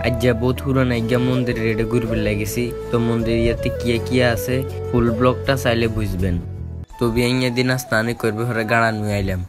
আজ যা বহুত পুরান আজ্ঞা মন্দির রেডে ঘুরবে লাগেছি। তো মন্দির ইয়াতে কি আছে ফুল ব্লকটা চাইলে বুঝবেন। তো বিয়ে দিন স্নানি করবে হরে গাড়া নিয়ে আইলাম।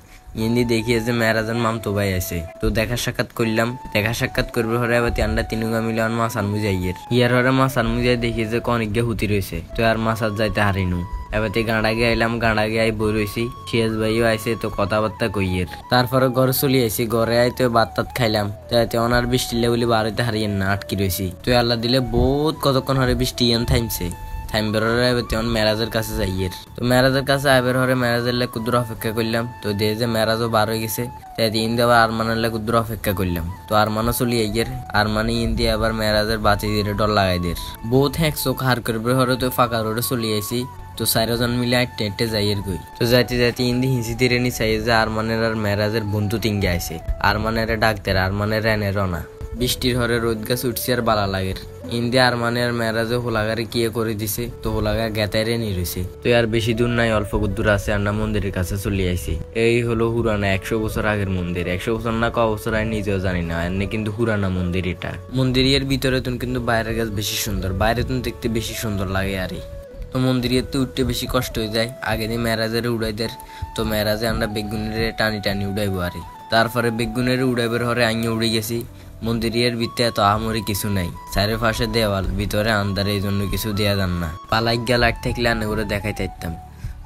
ইন্দি দেখিয়ে যে মেরাজন মামতো ভাই আছে। তো দেখা সাক্ষাৎ করলাম। দেখা সাক্ষাৎ করবে হরে আবার আমরা তিনুগা মিলে মাছ আনমু যাইয়ের ইয়ার হরে মাছ আনমু যাই দেখিয়ে যে কনিজ্ঞা হুতি রয়েছে। তো আর মাছ আর যাইতে হারিনু। এবার গাঁড়া গিয়ে আইলাম, গাঁড়া গিয়ে আই বই রয়েছি। সিয়াজ ভাইও আইসে তো কথাবার্তা কইয়ের। তারপরে ঘরে চলে আইসি। ঘরে আই তো ভাত টাত খাইলাম। তো এতে ওনার বৃষ্টি বলে বাড়িতে হারিয়েন না, আটকি রয়েছি। তো আল্লাহ দিলে বহুত কতক্ষণ হরে বৃষ্টি ইয়ান থামছে। থামবের হরে তেমন মেরাজের কাছে যাইয়ের। তো মেরাজের কাছে আইবের হরে মেরাজের লে কুদ্দুর অপেক্ষা করলাম। তো দিয়ে যে মেরাজও বার হয়ে গেছে। তাই ইন দিয়ে আবার আরমানের লে কুদ্দুর অপেক্ষা করলাম। তো আরমানও চলি আইয়ের। আরমানি ইন দিয়ে আবার মেরাজের বাতি দিয়ে ডর লাগাই দের। বহুত হ্যাঁ চোখ হার করবে হরে তো ফাঁকা রোডে চলি আইসি। তো 4 জন মিলে আটটে আটটে যাইয়ের গই। তো যাইতে যাইতে ইন্দি হিঁচি দিয়ে নি চাই যে আরমানের আর মেরাজের বন্ধু তিনগে আইসে। আরমানের ডাকতের আরমানের এনে রনা। বৃষ্টির হরে রোদ গাছ উঠছে আর বালা লাগের। ইন্দি আরমানের মেরাজে হোলাগারে কিয়ে করে দিছে। তো হোলাগা গেতাইরে নিয়ে রয়েছে। তো আর বেশি দূর নাই, অল্প দূর আছে। আমরা মন্দিরের কাছে চলে আইছি। এই হলো হুরানা 100 বছর আগের মন্দির। 100 বছর না ক বছর আমি নিজেও জানি না। এমনি কিন্তু হুরানা মন্দির এটা। মন্দিরের ভিতরে তুমি কিন্তু বাইরের গাছ বেশি সুন্দর, বাইরে তুমি দেখতে বেশি সুন্দর লাগে আরে। তো মন্দিরের তো উঠতে বেশি কষ্ট হয়ে যায়। আগে দিয়ে মেরাজের উড়াই দের। তো মেরাজে আমরা বেগুনের টানি টানি উড়াইবো আরে। তারপরে বেগুনের উড়াইবার হরে আইনে উড়ে গেছি। মন্দিরের ভিতরে এত আহামরি কিছু নাই। চারিপাশে দেওয়াল, ভিতরে আন্দারে, এই জন্য কিছু দেয়া যান না। পালাই গিয়া লাইট থাকলে আনে করে দেখাই থাকতাম।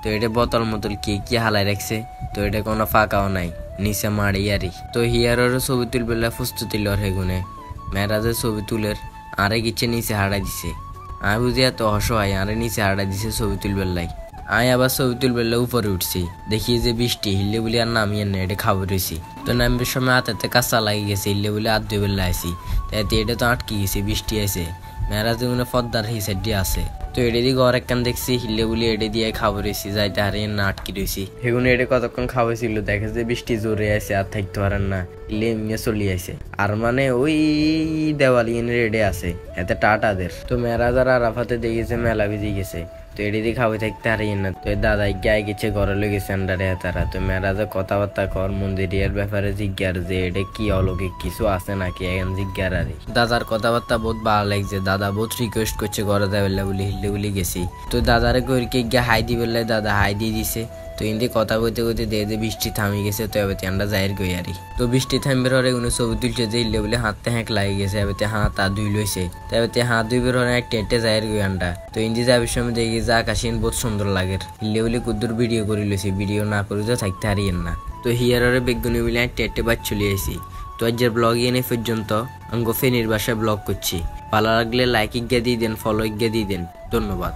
তো এটা বোতল মতল কি হালাই রাখছে। তো এটা কোনো ফাঁকাও নাই, নিচে মারি আরি। তো হিয়ারেরও ছবি তুলবে প্রস্তুতি লর হেগুনে মেরাজের ছবি তুলের আরে গিচ্ছে নিচে হারাই দিছে। আমি বুঝি এত অসহায়, আরে নিচে হারাই দিছে ছবি তুলবার লাই। আমি আবার ছবি তুলবার উপরে উঠছি। দেখি যে বৃষ্টি হিললে বলে আর নামিয়ে না, এটা খাবো রয়েছি। তো নামবার সময় হাতে কাঁচা লাগে গেছে, হিললে বলে আর দুই বেলা আইসি। তাই এটা তো আটকে গেছে, বৃষ্টি আছে। মেরাজ পদ্মার হিসেব দিয়ে আছে। তো এটা দিয়ে ঘর একখান দেখছি, হিললে বলে এটা দিয়ে খাবো রয়েছি। যাইতে হারিয়ে না আটকে রয়েছি। সেগুন এটা কতক্ষণ খাওয়াইছিল, দেখে যে বৃষ্টি জোরে আছে আর থাকতে পারেন না, হিলে এমনি চলি আছে। আর মানে ওই দেওয়ালি রেডে আছে এতে টাটাদের। তো মেরাজ আর আরাফাতে দেখেছে মেলা ভিজে গেছে। তো এটি দিয়ে খাওয়াই থাকতে হারিয়ে না। তো দাদাই গায়ে গেছে, ঘরে লেগেছে আন্ডারে তারা। তো মেরাজে কথাবার্তা কর মন্দিরের ব্যাপারে জিজ্ঞার যে এটা কি অলৌকিক কিছু আছে নাকি এখন জিজ্ঞার আরে। দাদার কথাবার্তা বহুত ভালো লাগছে। দাদা বহুত রিকোয়েস্ট করছে ঘরে যাবেলা বলে, হিললে বলে গেছি। তো দাদারে করিকে গিয়ে হাই দিবেলাই, দাদা হাই দিয়ে দিছে। তো ইন্দি কথা কইতে কইতে দিয়ে বৃষ্টি থামি গেছে। তো এবার আমরা যাইর গই আরি। তো বৃষ্টি থামবে হরে উনি ছবি তুলছে যে হিললে বলে হাতে হ্যাঁক লাগে গেছে। এবার হাত তা ধুই লইছে। তো এবার হাত ধুইবার হরে এক টেটে যাইর গই আন্ডা। তো ইন্দি যাবার সময় দেখি যে আকাশিন বহুত সুন্দর লাগে। হিললে বলে কুদ্দুর ভিডিও করে লইছি, ভিডিও না করে তো থাকতে হারিয়েন না। তো হিয়ারে বেগুনি বলে এক টেটে বাদ চলে আইসি। তো আজকের ব্লগ এনে পর্যন্ত আঙ্গ ফেনীর বাসায় ব্লগ করছি। ভালো লাগলে লাইক গিয়ে দিয়ে দেন, ফলো গিয়ে দিয়ে দেন। ধন্যবাদ।